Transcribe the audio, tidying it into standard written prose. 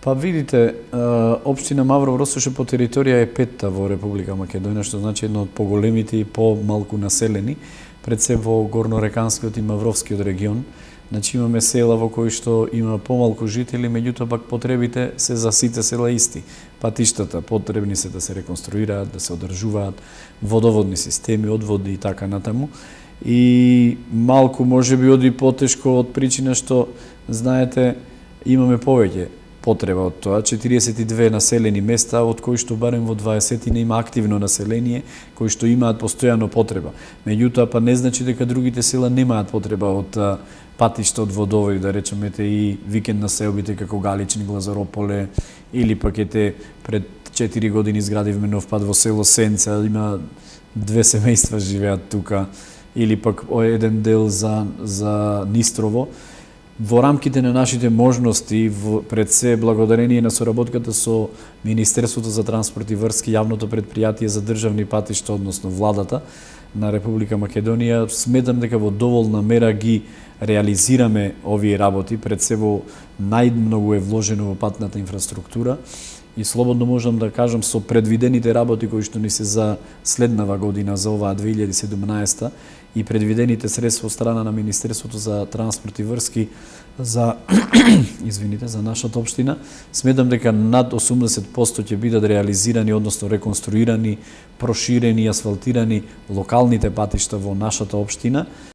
Па видите, општина Маврово Росоше по територија е петта во Република Македонија, што значи едно од поголемите и помалку населени, пред се во Горнореканскиот и Мавровскиот регион. Значи имаме села во кои што има помалку жители, меѓутоа пак потребите се за сите села исти. Патиштата потребни се да се реконструираат, да се одржуваат, водоводни системи, одводи и така натаму. И малку можеби оди потешко од причина што, знаете, имаме повеќе потреба од тоа. 42 населени места, од кои што барем во 20 не има активно население, кои што имаат постојано потреба. Меѓутоа, па не значи дека другите села немаат потреба од патишта, од водови, да речемете и викенд населбите како Галични, Глазарополе, или пак ете пред 4 години изградивме нов пат во село Сенца, има 2 семејства живеат тука, или пак еден дел за Нистрово. Во рамките на нашите можности, пред се благодарение на соработката со Министерството за транспорт и врски, јавното предпријатие за државни патишта, односно владата на Република Македонија, сметам дека во доволна мера ги реализираме овие работи. Пред се во најмногу е вложено во патната инфраструктура и слободно можам да кажам со предвидените работи кои што ни се за следнава година, за оваа 2017 и предвидените средства од страна на Министерството за транспорт и врски за за нашата општина, сметам дека над 80% ќе бидат реализирани, односно реконструирани, проширени и асфалтирани локалните патишта во нашата општина.